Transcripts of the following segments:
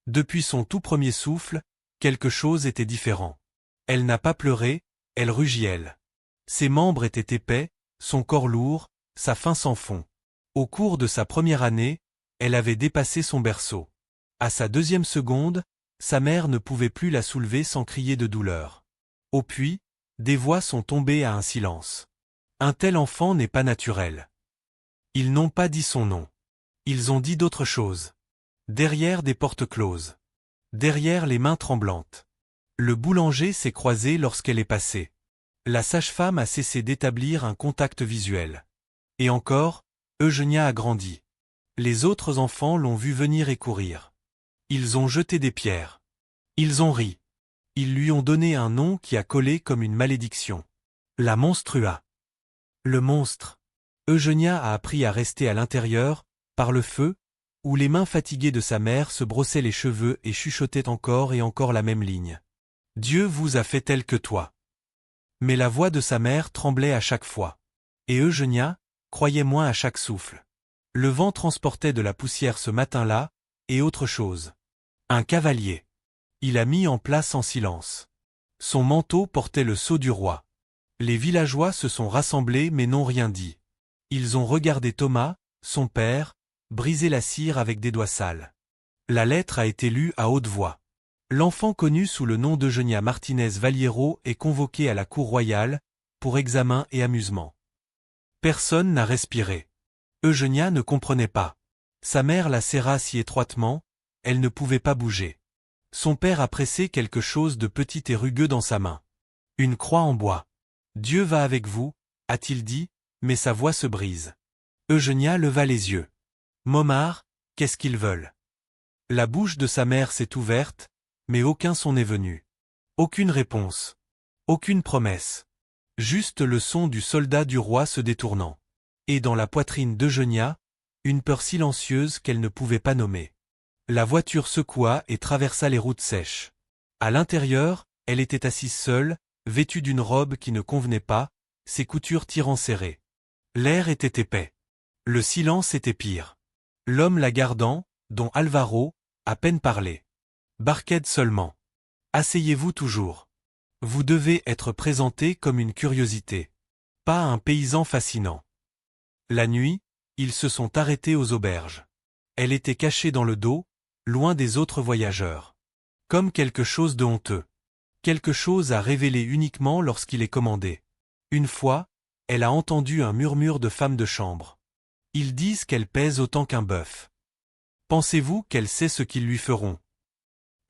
Depuis son tout premier souffle, quelque chose était différent. Elle n'a pas pleuré, elle rugit elle. Ses membres étaient épais, son corps lourd, sa faim sans fond. Au cours de sa première année, elle avait dépassé son berceau. À sa deuxième seconde, sa mère ne pouvait plus la soulever sans crier de douleur. Au puits, des voix sont tombées à un silence. Un tel enfant n'est pas naturel. Ils n'ont pas dit son nom. Ils ont dit d'autres choses. Derrière des portes closes. Derrière les mains tremblantes. Le boulanger s'est croisé lorsqu'elle est passée. La sage-femme a cessé d'établir un contact visuel. Et encore, Eugenia a grandi. Les autres enfants l'ont vu venir et courir. Ils ont jeté des pierres. Ils ont ri. Ils lui ont donné un nom qui a collé comme une malédiction. La monstrua. Le monstre. Eugenia a appris à rester à l'intérieur, par le feu, où les mains fatiguées de sa mère se brossaient les cheveux et chuchotaient encore et encore la même ligne. Dieu vous a fait tel que toi. Mais la voix de sa mère tremblait à chaque fois. Et Eugenia croyait moins à chaque souffle. Le vent transportait de la poussière ce matin-là, et autre chose. Un cavalier. Il a mis en place en silence. Son manteau portait le sceau du roi. Les villageois se sont rassemblés mais n'ont rien dit. Ils ont regardé Thomas, son père, briser la cire avec des doigts sales. La lettre a été lue à haute voix. L'enfant connu sous le nom d'Eugenia Martinez Valiero est convoqué à la cour royale, pour examen et amusement. Personne n'a respiré. Eugenia ne comprenait pas. Sa mère la serra si étroitement, elle ne pouvait pas bouger. Son père a pressé quelque chose de petit et rugueux dans sa main. Une croix en bois. Dieu va avec vous, a-t-il dit, mais sa voix se brise. Eugenia leva les yeux. Momard, qu'est-ce qu'ils veulent? La bouche de sa mère s'est ouverte, mais aucun son n'est venu. Aucune réponse. Aucune promesse. Juste le son du soldat du roi se détournant. Et dans la poitrine d'Eugenia, une peur silencieuse qu'elle ne pouvait pas nommer. La voiture secoua et traversa les routes sèches. À l'intérieur, elle était assise seule, vêtue d'une robe qui ne convenait pas, ses coutures tirant serrées. L'air était épais. Le silence était pire. L'homme la gardant, dont Alvaro, à peine parlait. Barquette seulement. Asseyez-vous toujours. Vous devez être présenté comme une curiosité. Pas un paysan fascinant. La nuit, ils se sont arrêtés aux auberges. Elle était cachée dans le dos, loin des autres voyageurs. Comme quelque chose de honteux. Quelque chose à révéler uniquement lorsqu'il est commandé. Une fois, elle a entendu un murmure de femmes de chambre. Ils disent qu'elle pèse autant qu'un bœuf. Pensez-vous qu'elle sait ce qu'ils lui feront?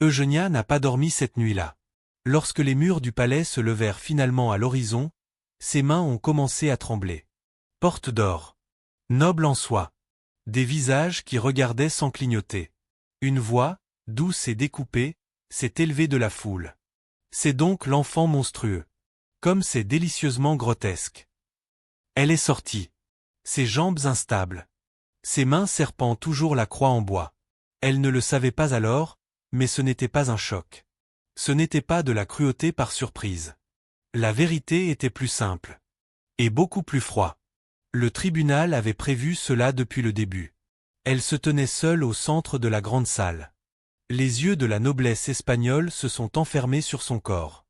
Eugenia n'a pas dormi cette nuit-là. Lorsque les murs du palais se levèrent finalement à l'horizon, ses mains ont commencé à trembler. Porte d'or. Noble en soi. Des visages qui regardaient sans clignoter. Une voix, douce et découpée, s'est élevée de la foule. C'est donc l'enfant monstrueux. Comme c'est délicieusement grotesque. Elle est sortie. Ses jambes instables. Ses mains serpant toujours la croix en bois. Elle ne le savait pas alors, mais ce n'était pas un choc. Ce n'était pas de la cruauté par surprise. La vérité était plus simple. Et beaucoup plus froid. Le tribunal avait prévu cela depuis le début. Elle se tenait seule au centre de la grande salle. Les yeux de la noblesse espagnole se sont enfermés sur son corps.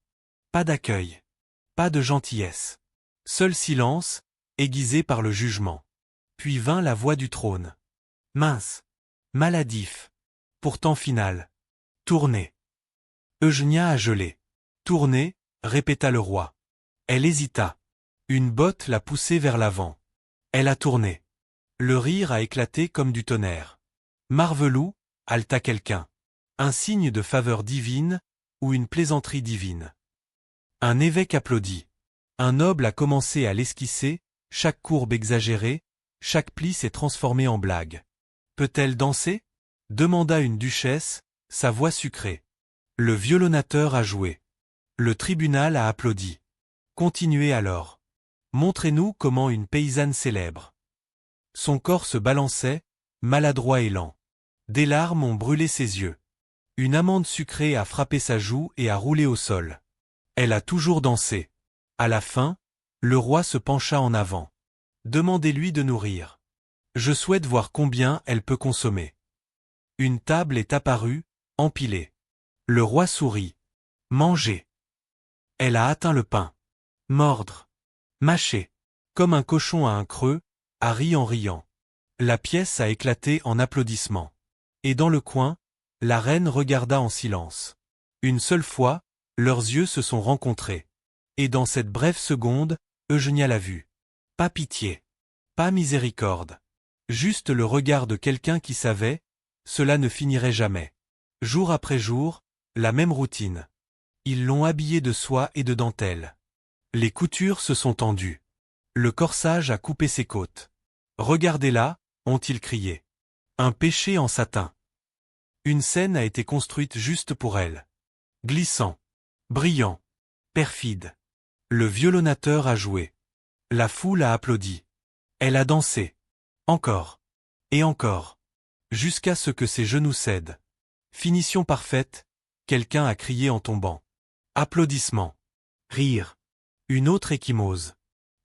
Pas d'accueil. Pas de gentillesse. Seul silence, aiguisé par le jugement. Puis vint la voix du trône. Mince. Maladif. Pourtant final. Tournez. Eugenia a gelé. Tournez, répéta le roi. Elle hésita. Une botte l'a poussée vers l'avant. Elle a tourné. Le rire a éclaté comme du tonnerre. Marvelou, haleta quelqu'un. Un signe de faveur divine, ou une plaisanterie divine. Un évêque applaudit. Un noble a commencé à l'esquisser, chaque courbe exagérée, chaque pli s'est transformé en blague. Peut-elle danser? Demanda une duchesse, sa voix sucrée. Le violonateur a joué. Le tribunal a applaudi. Continuez alors. Montrez-nous comment une paysanne célèbre. Son corps se balançait, maladroit et lent. Des larmes ont brûlé ses yeux. Une amande sucrée a frappé sa joue et a roulé au sol. Elle a toujours dansé. À la fin, le roi se pencha en avant. Demandez-lui de nourrir. Je souhaite voir combien elle peut consommer. Une table est apparue, empilé. Le roi sourit. Manger. Elle a atteint le pain. Mordre. Mâcher. Comme un cochon à un creux, a ri en riant. La pièce a éclaté en applaudissements. Et dans le coin, la reine regarda en silence. Une seule fois, leurs yeux se sont rencontrés. Et dans cette brève seconde, Eugénia l'a vu. Pas pitié. Pas miséricorde. Juste le regard de quelqu'un qui savait, cela ne finirait jamais. Jour après jour, la même routine. Ils l'ont habillé de soie et de dentelle. Les coutures se sont tendues. Le corsage a coupé ses côtes. Regardez-la, ont-ils crié. Un péché en satin. Une scène a été construite juste pour elle. Glissant. Brillant. Perfide. Le violonnateur a joué. La foule a applaudi. Elle a dansé. Encore. Et encore. Jusqu'à ce que ses genoux cèdent. Finition parfaite, quelqu'un a crié en tombant. Applaudissements. Rire. Une autre échymose.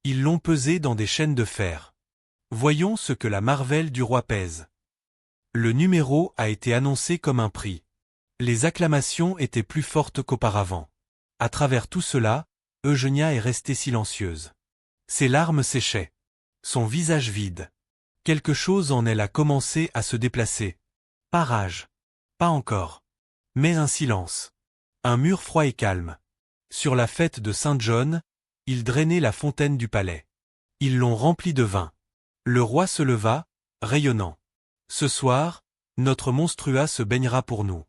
Ils l'ont pesée dans des chaînes de fer. Voyons ce que la marvelle du roi pèse. Le numéro a été annoncé comme un prix. Les acclamations étaient plus fortes qu'auparavant. À travers tout cela, Eugénia est restée silencieuse. Ses larmes séchaient. Son visage vide. Quelque chose en elle a commencé à se déplacer. Pas rage. Pas encore. Mais un silence. Un mur froid et calme. Sur la fête de Saint John, ils drainaient la fontaine du palais. Ils l'ont remplie de vin. Le roi se leva, rayonnant. Ce soir, notre monstrua se baignera pour nous.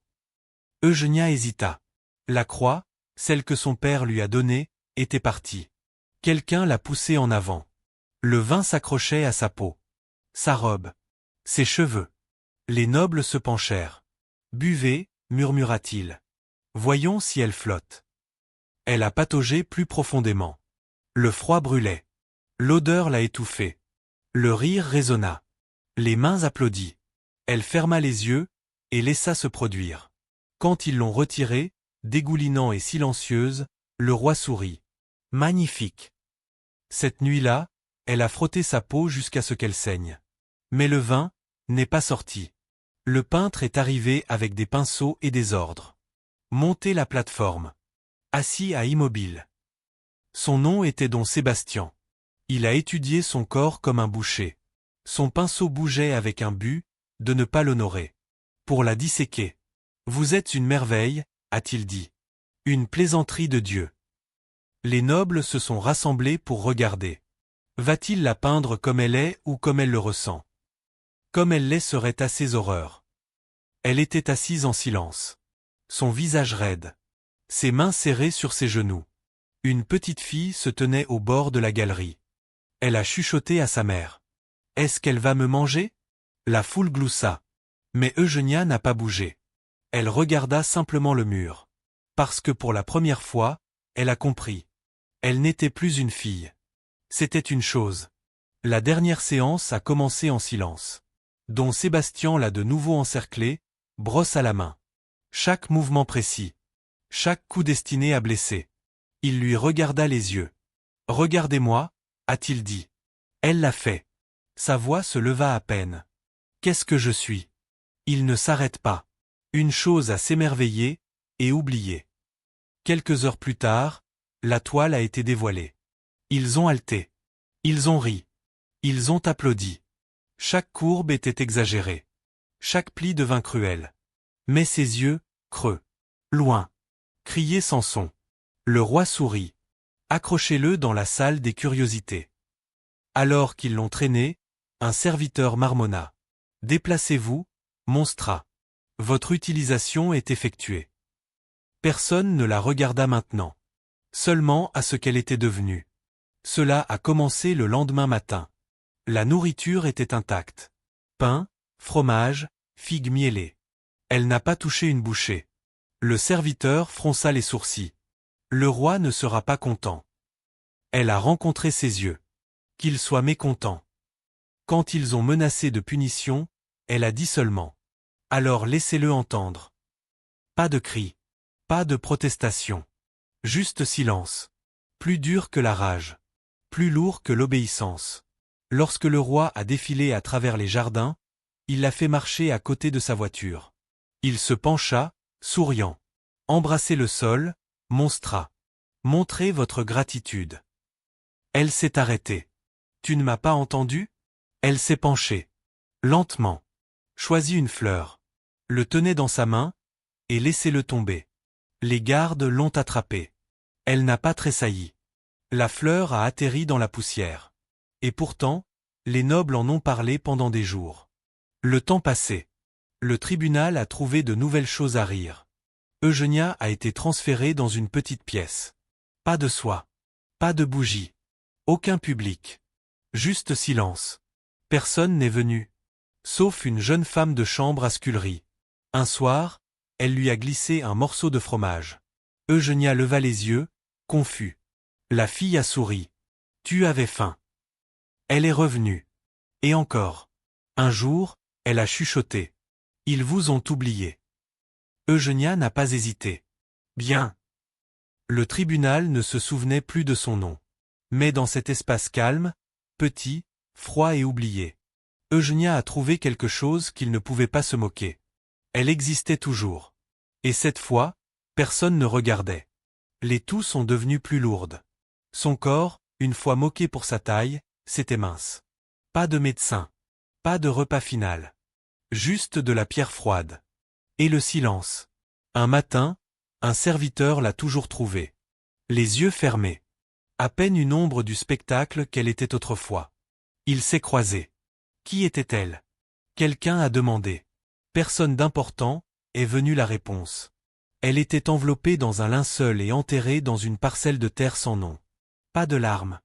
Eugénia hésita. La croix, celle que son père lui a donnée, était partie. Quelqu'un l'a poussée en avant. Le vin s'accrochait à sa peau. Sa robe. Ses cheveux. Les nobles se penchèrent. Buvez, murmura-t-il. Voyons si elle flotte. Elle a pataugé plus profondément. Le froid brûlait. L'odeur l'a étouffée. Le rire résonna. Les mains applaudit. Elle ferma les yeux, et laissa se produire. Quand ils l'ont retirée, dégoulinant et silencieuse, le roi sourit. Magnifique. Cette nuit-là, elle a frotté sa peau jusqu'à ce qu'elle saigne. Mais le vin n'est pas sorti. Le peintre est arrivé avec des pinceaux et des ordres. Montez la plateforme. Assis à immobile. Son nom était Don Sébastien. Il a étudié son corps comme un boucher. Son pinceau bougeait avec un but, de ne pas l'honorer. Pour la disséquer. Vous êtes une merveille, a-t-il dit. Une plaisanterie de Dieu. Les nobles se sont rassemblés pour regarder. Va-t-il la peindre comme elle est ou comme elle le ressent? Comme elle l'est serait assez horreur. Elle était assise en silence. Son visage raide. Ses mains serrées sur ses genoux. Une petite fille se tenait au bord de la galerie. Elle a chuchoté à sa mère. Est-ce qu'elle va me manger? La foule gloussa. Mais Eugénia n'a pas bougé. Elle regarda simplement le mur. Parce que pour la première fois, elle a compris. Elle n'était plus une fille. C'était une chose. La dernière séance a commencé en silence. Don Sébastien l'a de nouveau encerclée, brosse à la main. Chaque mouvement précis. Chaque coup destiné à blesser. Il lui regarda les yeux. Regardez-moi, a-t-il dit. Elle l'a fait. Sa voix se leva à peine. Qu'est-ce que je suis? Il ne s'arrête pas. Une chose à s'émerveiller et oublier. Quelques heures plus tard, la toile a été dévoilée. Ils ont halté. Ils ont ri. Ils ont applaudi. Chaque courbe était exagérée. Chaque pli devint cruel. Mais ses yeux, creux. Loin. Criaient sans son. Le roi sourit. Accrochez-le dans la salle des curiosités. Alors qu'ils l'ont traîné, un serviteur marmonna. Déplacez-vous, monstrat. Votre utilisation est effectuée. Personne ne la regarda maintenant. Seulement à ce qu'elle était devenue. Cela a commencé le lendemain matin. La nourriture était intacte. Pain, fromage, figues mielées. Elle n'a pas touché une bouchée. Le serviteur fronça les sourcils. Le roi ne sera pas content. Elle a rencontré ses yeux. Qu'il soit mécontent. Quand ils ont menacé de punition, elle a dit seulement. Alors laissez-le entendre. Pas de cris. Pas de protestation. Juste silence. Plus dur que la rage. Plus lourd que l'obéissance. Lorsque le roi a défilé à travers les jardins, il l'a fait marcher à côté de sa voiture. Il se pencha, souriant. Embrassez le sol, monstra. Montrez votre gratitude. Elle s'est arrêtée. Tu ne m'as pas entendu? Elle s'est penchée. Lentement. Choisit une fleur. Le tenait dans sa main, et laissez-le tomber. Les gardes l'ont attrapé. Elle n'a pas tressailli. La fleur a atterri dans la poussière. Et pourtant, les nobles en ont parlé pendant des jours. Le temps passait. Le tribunal a trouvé de nouvelles choses à rire. Eugénia a été transférée dans une petite pièce. Pas de soie. Pas de bougie. Aucun public. Juste silence. Personne n'est venu. Sauf une jeune femme de chambre à Scullery. Un soir, elle lui a glissé un morceau de fromage. Eugénia leva les yeux, confus. La fille a souri. Tu avais faim. Elle est revenue. Et encore. Un jour, elle a chuchoté. Ils vous ont oublié. Eugénia n'a pas hésité. Bien. Le tribunal ne se souvenait plus de son nom. Mais dans cet espace calme, petit, froid et oublié, Eugénia a trouvé quelque chose qu'il ne pouvait pas se moquer. Elle existait toujours. Et cette fois, personne ne regardait. Les toux sont devenus plus lourdes. Son corps, une fois moqué pour sa taille, s'était mince. Pas de médecin. Pas de repas final. Juste de la pierre froide. Et le silence. Un matin, un serviteur l'a toujours trouvée. Les yeux fermés. À peine une ombre du spectacle qu'elle était autrefois. Il s'est croisé. Qui était-elle? Quelqu'un a demandé. Personne d'important, est venue la réponse. Elle était enveloppée dans un linceul et enterrée dans une parcelle de terre sans nom. Pas de larmes.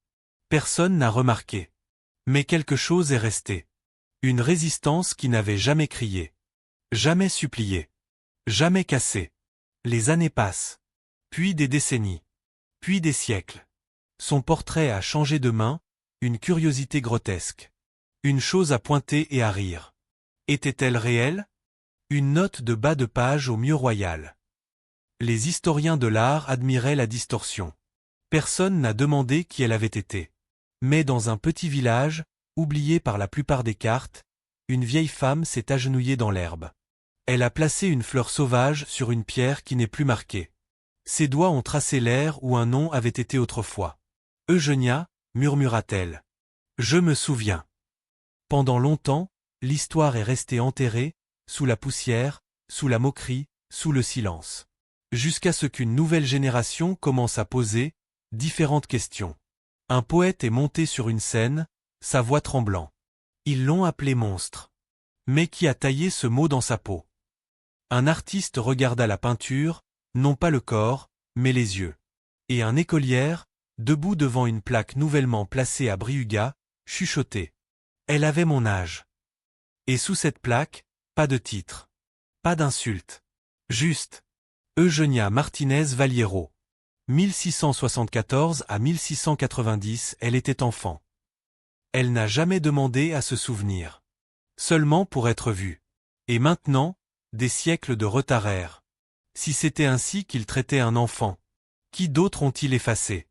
Personne n'a remarqué. Mais quelque chose est resté. Une résistance qui n'avait jamais crié. Jamais supplié. Jamais cassé. Les années passent. Puis des décennies. Puis des siècles. Son portrait a changé de main, une curiosité grotesque. Une chose à pointer et à rire. Était-elle réelle? Une note de bas de page au mieux royal. Les historiens de l'art admiraient la distorsion. Personne n'a demandé qui elle avait été. Mais dans un petit village, oublié par la plupart des cartes, une vieille femme s'est agenouillée dans l'herbe. Elle a placé une fleur sauvage sur une pierre qui n'est plus marquée. Ses doigts ont tracé l'air où un nom avait été autrefois. Eugénia, murmura-t-elle. Je me souviens. Pendant longtemps, l'histoire est restée enterrée, sous la poussière, sous la moquerie, sous le silence. Jusqu'à ce qu'une nouvelle génération commence à poser différentes questions. Un poète est monté sur une scène, sa voix tremblant. Ils l'ont appelé monstre. Mais qui a taillé ce mot dans sa peau? Un artiste regarda la peinture, non pas le corps, mais les yeux. Et un écolière, debout devant une plaque nouvellement placée à Brihuega, chuchotait. Elle avait mon âge. Et sous cette plaque, pas de titre. Pas d'insulte. Juste. Eugénia Martinez Valiero. 1674 à 1690, elle était enfant. Elle n'a jamais demandé à se souvenir. Seulement pour être vue. Et maintenant, des siècles de retard. Si c'était ainsi qu'il traitait un enfant, qui d'autres ont-ils effacé?